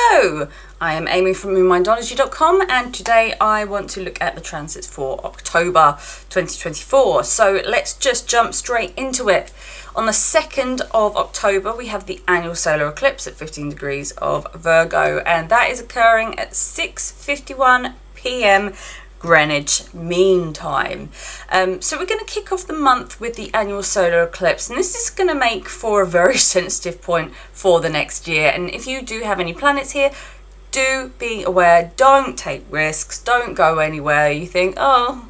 Hello, I am Amy from Untitled and today I want to look at the transits for October 2024. So let's just jump straight into it. On the 2nd of October we have the annual solar eclipse at 15 degrees of Virgo, and that is occurring at 6:51 p.m. Greenwich Mean Time. So we're going to kick off the month with the annual solar eclipse, and this is going to make for a very sensitive point for the next year. And if you do have any planets here, do be aware, don't take risks, don't go anywhere you think, oh,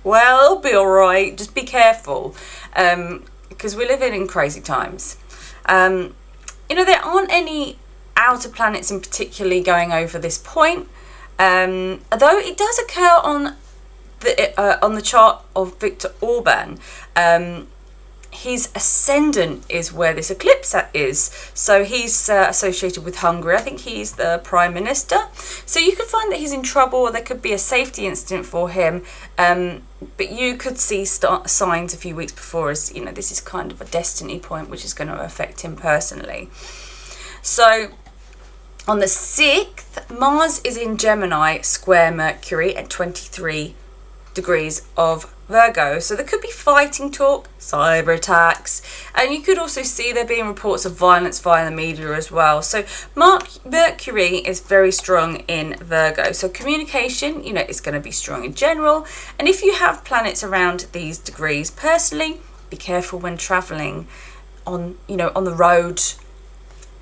well, it'll be all right. Just be careful, because we're living in crazy times. There aren't any outer planets in particularly going over this point. Although it does occur on the chart of Viktor Orban, his ascendant is where this eclipse is. So he's associated with Hungary. I think he's the prime minister. So you could find that he's in trouble, or there could be a safety incident for him. But you could see signs a few weeks before as, this is kind of a destiny point which is going to affect him personally. So on the 6th, Mars is in Gemini square Mercury at 23 degrees of Virgo. So there could be fighting talk, cyber attacks, and you could also see there being reports of violence via the media as well. So Mercury is very strong in Virgo. So communication, is going to be strong in general. And if you have planets around these degrees, personally, be careful when traveling on the road,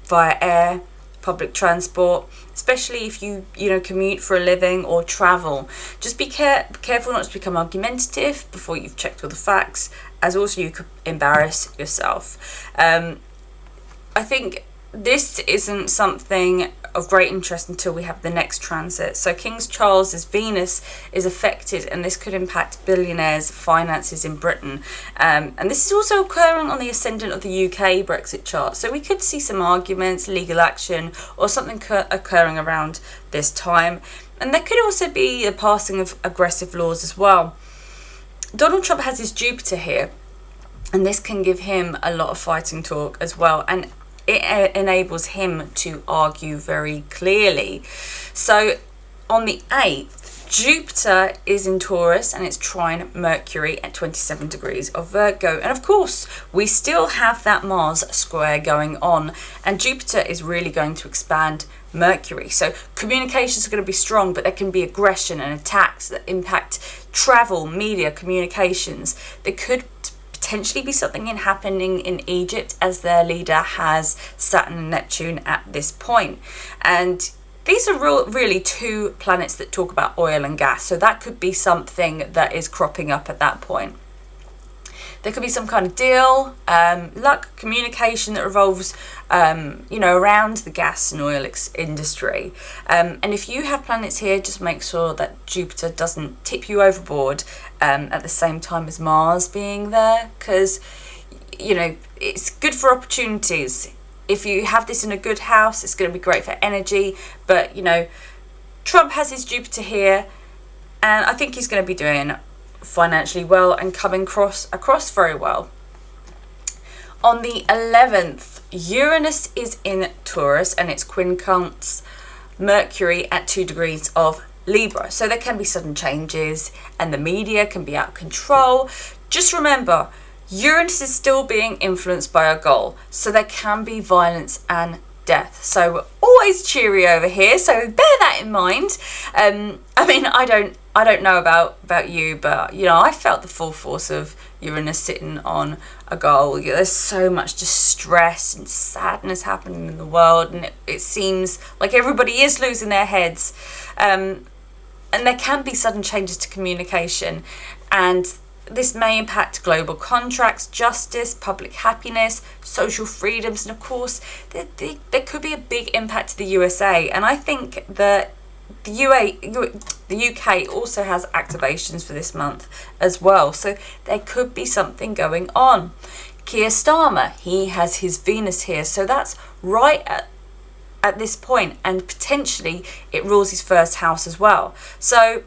via air, public transport, especially if you commute for a living or travel. Just be careful not to become argumentative before you've checked all the facts, as also you could embarrass yourself. I think this isn't something of great interest until we have the next transit. So King Charles's Venus is affected, and this could impact billionaires' finances in Britain. And this is also occurring on the ascendant of the UK Brexit chart. So we could see some arguments, legal action, or something occurring around this time. And there could also be a passing of aggressive laws as well. Donald Trump has his Jupiter here, and this can give him a lot of fighting talk as well. And it enables him to argue very clearly. So on the 8th, Jupiter is in Taurus and it's trine Mercury at 27 degrees of Virgo. And of course, we still have that Mars square going on, and Jupiter is really going to expand Mercury. So communications are going to be strong, but there can be aggression and attacks that impact travel, media, communications. There could potentially be something happening in Egypt, as their leader has Saturn and Neptune at this point. And these are really two planets that talk about oil and gas, so that could be something that is cropping up at that point. There could be some kind of deal, luck, communication that revolves, around the gas and oil industry. And if you have planets here, just make sure that Jupiter doesn't tip you overboard at the same time as Mars being there, because, it's good for opportunities. If you have this in a good house, it's going to be great for energy. But, Trump has his Jupiter here, and I think he's going to be doing financially well and coming across very well. On the 11th, Uranus is in Taurus and it's quincunx Mercury at 2 degrees of Libra. So there can be sudden changes and the media can be out of control. Just remember, Uranus is still being influenced by a goal, so there can be violence and death. So we're always cheery over here, so bear that in mind. I don't know about you, but I felt the full force of Uranus sitting on a goal. There's so much distress and sadness happening in the world, and it seems like everybody is losing their heads, and there can be sudden changes to communication, and this may impact global contracts, justice, public happiness, social freedoms, and of course there could be a big impact to the USA. And I think that the UK also has activations for this month as well, so there could be something going on. Keir Starmer, he has his Venus here, so that's right at this point, and potentially it rules his first house as well. So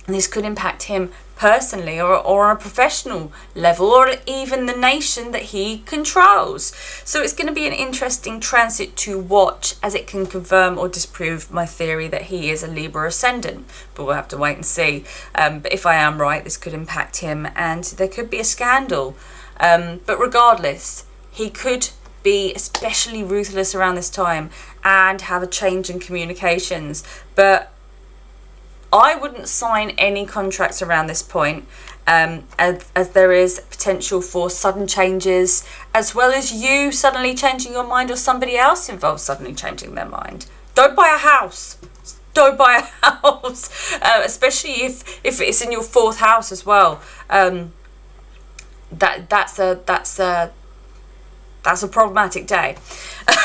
this could impact him personally or on a professional level, or even the nation that he controls. So it's going to be an interesting transit to watch, as it can confirm or disprove my theory that he is a Libra ascendant, but we'll have to wait and see. But if I am right, this could impact him and there could be a scandal. But regardless, he could be especially ruthless around this time and have a change in communications. But I wouldn't sign any contracts around this point, as there is potential for sudden changes, as well as you suddenly changing your mind or somebody else involved suddenly changing their mind. Don't buy a house. Don't buy a house, especially if it's in your 4th house as well. That's a problematic day.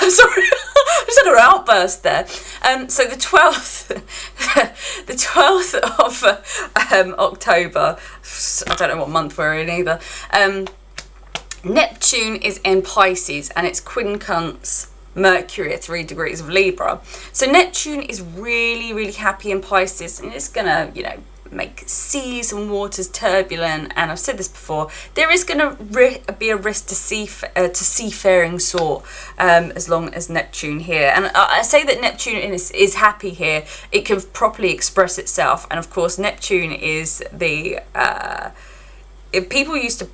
Sorry, I just had an outburst there. So the 12th, the 12th of October, I don't know what month we're in either, Neptune is in Pisces and it's quincunx Mercury at 3 degrees of Libra. So Neptune is really, really happy in Pisces, and it's going to, make seas and waters turbulent. And I've said this before, there is going to be a risk to seafaring sort, as long as Neptune here. And I say that Neptune is happy here. It can properly express itself. And of course, Neptune is the if people used to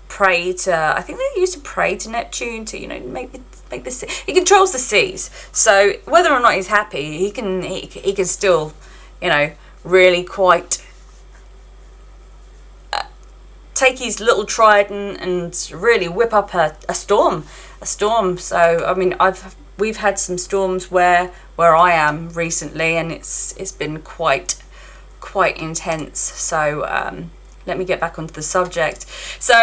pray to, I think they used to pray to Neptune to make the sea. He controls the seas, so whether or not he's happy, he can still really quite take his little trident and really whip up a storm. So I mean, we've had some storms where I am recently, and it's been quite intense. So let me get back onto the subject. So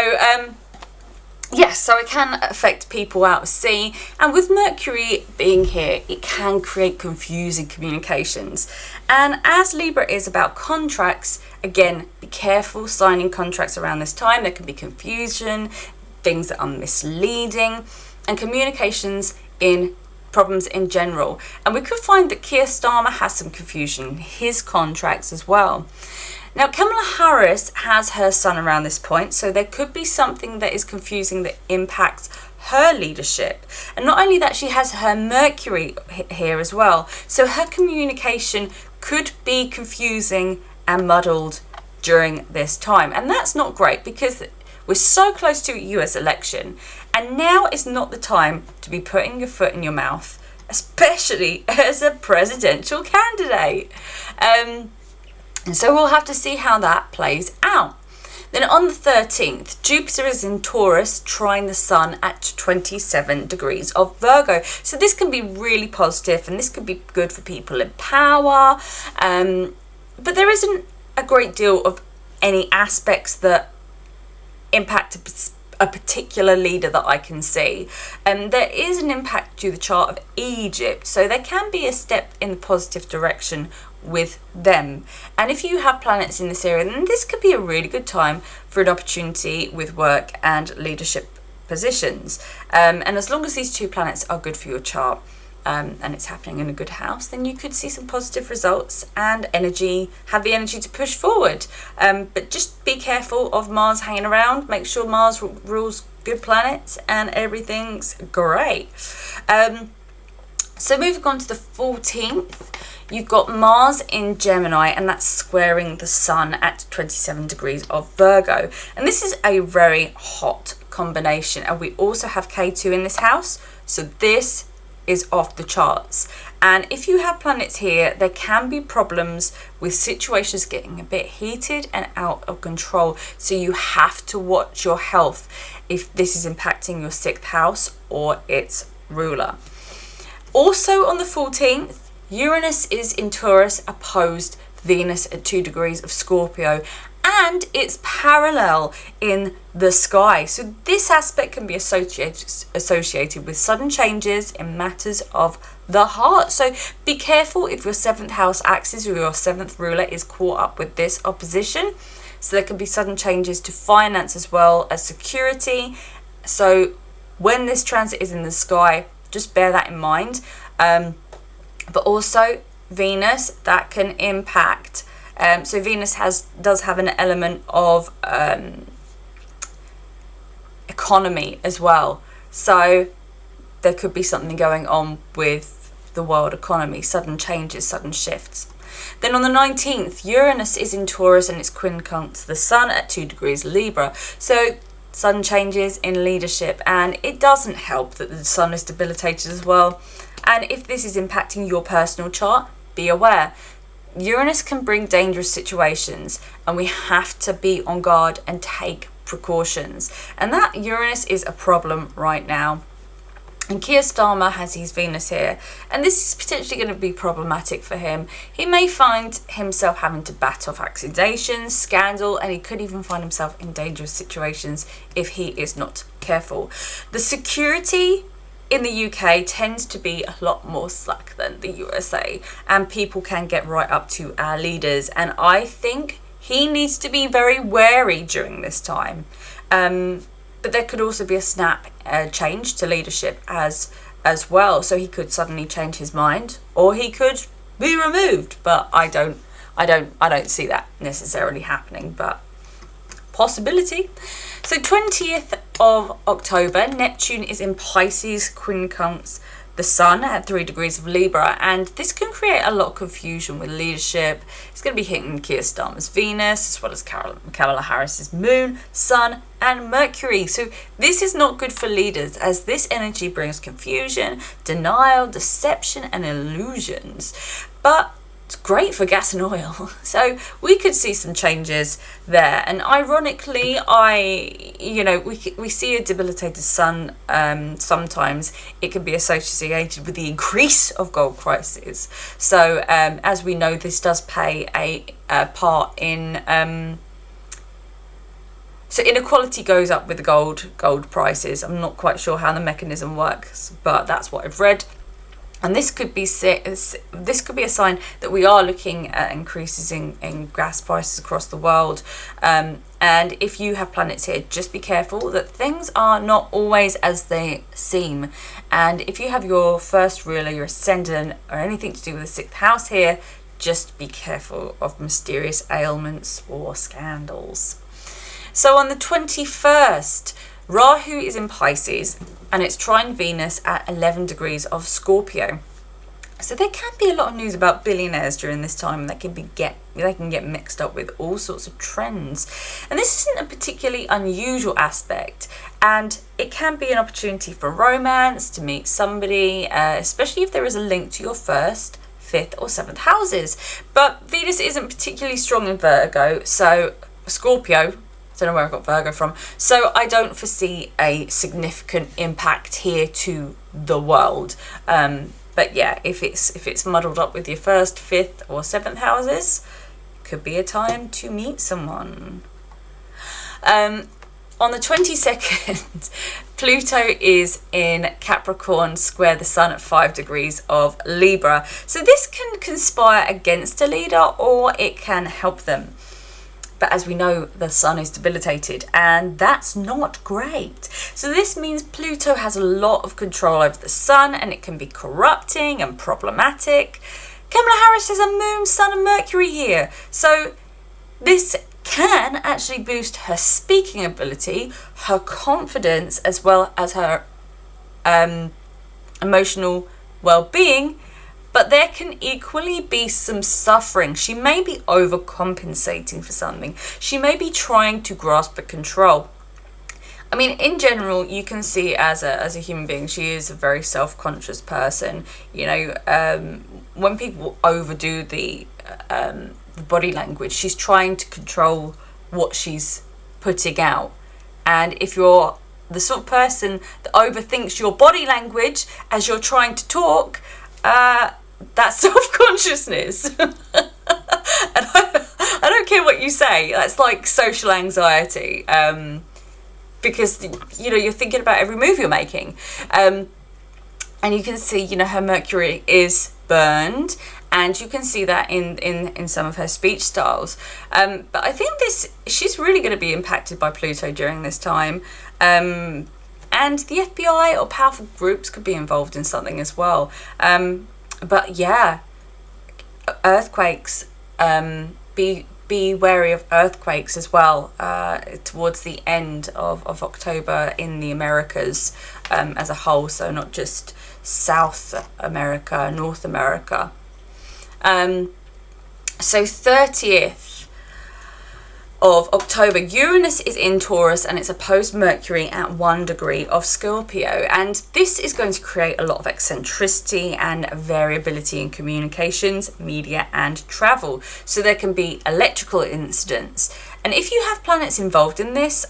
yes, so it can affect people out at sea, and with Mercury being here, it can create confusing communications. And as Libra is about contracts, again, be careful signing contracts around this time. There can be confusion, things that are misleading, and communications in problems in general. And we could find that Keir Starmer has some confusion in his contracts as well. Now, Kamala Harris has her son around this point, so there could be something that is confusing that impacts her leadership. And not only that, she has her Mercury here as well, so her communication could be confusing and muddled during this time. And that's not great, because we're so close to a US election, and now is not the time to be putting your foot in your mouth, especially as a presidential candidate. And so we'll have to see how that plays out. Then on the 13th, Jupiter is in Taurus, trine the Sun at 27 degrees of Virgo. So this can be really positive, and this could be good for people in power. But there isn't a great deal of any aspects that impact a particular leader that I can see. There is an impact to the chart of Egypt, so there can be a step in the positive direction with them. And if you have planets in this area, then this could be a really good time for an opportunity with work and leadership positions. And as long as these 2 planets are good for your chart, and it's happening in a good house, then you could see some positive results and have the energy to push forward. But just be careful of Mars hanging around. Make sure Mars rules good planets and everything's great. So moving on to the 14th, you've got Mars in Gemini, and that's squaring the Sun at 27 degrees of Virgo. And this is a very hot combination. And we also have K2 in this house, so this is off the charts. And if you have planets here, there can be problems with situations getting a bit heated and out of control. So you have to watch your health if this is impacting your 6th house or its ruler. Also on the 14th, Uranus is in Taurus, opposed Venus at 2 degrees of Scorpio, and it's parallel in the sky. So this aspect can be associated with sudden changes in matters of the heart. So be careful if your 7th house axis or your 7th ruler is caught up with this opposition. So there can be sudden changes to finance as well as security. So when this transit is in the sky, just bear that in mind. But also Venus, that can impact So Venus does have an element of economy as well. So there could be something going on with the world economy, sudden changes, sudden shifts. Then on the 19th, Uranus is in Taurus and it's quincunx the Sun at 2 degrees Libra. So sudden changes in leadership, and it doesn't help that the Sun is debilitated as well. And if this is impacting your personal chart, be aware. Uranus can bring dangerous situations, and we have to be on guard and take precautions. And that Uranus is a problem right now. And Keir Starmer has his Venus here, and this is potentially going to be problematic for him. He may find himself having to bat off accusations, scandal, and he could even find himself in dangerous situations if he is not careful. The security in the UK tends to be a lot more slack than the USA, and people can get right up to our leaders, and I think he needs to be very wary during this time. But there could also be a snap change to leadership as well. So he could suddenly change his mind, or he could be removed. But I don't see that necessarily happening, but possibility. So 20th of October, Neptune is in Pisces, quincunx the Sun at 3 degrees of Libra, and this can create a lot of confusion with leadership. It's going to be hitting Keir Starmer's Venus, as well as Kamala Harris's Moon, Sun, and Mercury. So this is not good for leaders, as this energy brings confusion, denial, deception, and illusions. But it's great for gas and oil, so we could see some changes there. And ironically, we see a debilitated Sun. Sometimes it can be associated with the increase of gold prices. So as we know, this does play a part in. So inequality goes up with the gold prices. I'm not quite sure how the mechanism works, but that's what I've read. And this could be a sign that we are looking at increases in gas prices across the world. And if you have planets here, just be careful that things are not always as they seem. And if you have your first ruler, your ascendant, or anything to do with the 6th house here, just be careful of mysterious ailments or scandals. So on the 21st, Rahu is in Pisces, and it's trine Venus at 11 degrees of Scorpio. So there can be a lot of news about billionaires during this time. They can get mixed up with all sorts of trends. And this isn't a particularly unusual aspect, and it can be an opportunity for romance, to meet somebody, especially if there is a link to your 1st, 5th, or 7th houses. But Venus isn't particularly strong in Virgo, so Scorpio, I don't know where I got Virgo from. So I don't foresee a significant impact here to the world. But yeah, if it's muddled up with your 1st, 5th, or 7th houses, could be a time to meet someone. On the 22nd, Pluto is in Capricorn, square the Sun at 5 degrees of Libra. So this can conspire against a leader, or it can help them. But as we know, the Sun is debilitated, and that's not great. So this means Pluto has a lot of control over the Sun, and it can be corrupting and problematic. Kamala Harris has a Moon, Sun, and Mercury here. So this can actually boost her speaking ability, her confidence, as well as her emotional well-being. But there can equally be some suffering. She may be overcompensating for something. She may be trying to grasp the control. I mean, in general, you can see as a human being, she is a very self-conscious person. You know, when people overdo the body language, she's trying to control what she's putting out. And if you're the sort of person that overthinks your body language as you're trying to talk, that's self-consciousness. And I don't care what you say, that's like social anxiety, because you're thinking about every move you're making, and you can see her Mercury is burned, and you can see that in some of her speech styles, but I think she's really going to be impacted by Pluto during this time, and the FBI or powerful groups could be involved in something as well. But yeah, earthquakes, be wary of earthquakes as well towards the end of October in the Americas as a whole, so not just South America, North America. So 30th of October, Uranus is in Taurus and it's opposed Mercury at 1 degree of Scorpio, and this is going to create a lot of eccentricity and variability in communications, media and travel. So there can be electrical incidents, and if you have planets involved in this,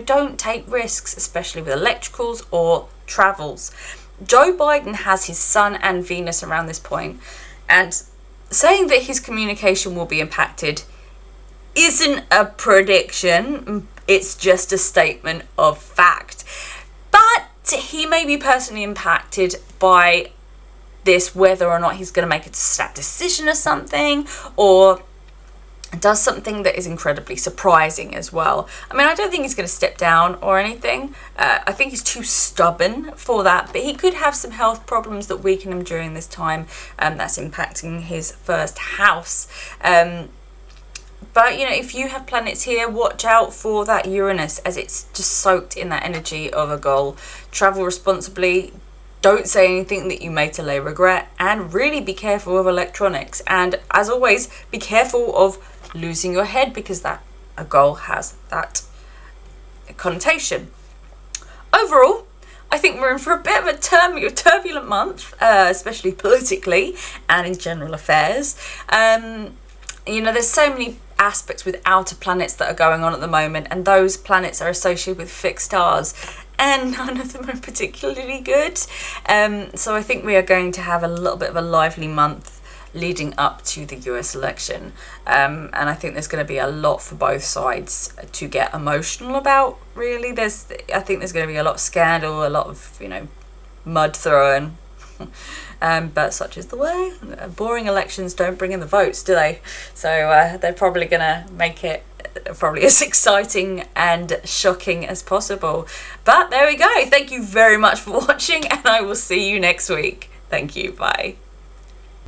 don't take risks, especially with electricals or travels. Joe Biden has his Sun and Venus around this point, and saying that his communication will be impacted isn't a prediction, it's just a statement of fact. But he may be personally impacted by this, whether or not he's going to make a snap decision or something, or does something that is incredibly surprising as well. I mean, I don't think he's going to step down or anything. I think he's too stubborn for that, but he could have some health problems that weaken him during this time, that's impacting his first house. But, if you have planets here, watch out for that Uranus, as it's just soaked in that energy of a goal. Travel responsibly. Don't say anything that you may delay regret. And really be careful of electronics. And as always, be careful of losing your head, because a goal has that connotation. Overall, I think we're in for a bit of a turbulent month, especially politically and in general affairs. There's so many aspects with outer planets that are going on at the moment, and those planets are associated with fixed stars, and none of them are particularly good. So I think we are going to have a little bit of a lively month leading up to the US election, and I think there's going to be a lot for both sides to get emotional about. Really, I think there's going to be a lot of scandal, a lot of mud throwing. But such is the way. Boring elections don't bring in the votes, do they? So they're probably going to make it probably as exciting and shocking as possible. But there we go. Thank you very much for watching, and I will see you next week. Thank you. Bye.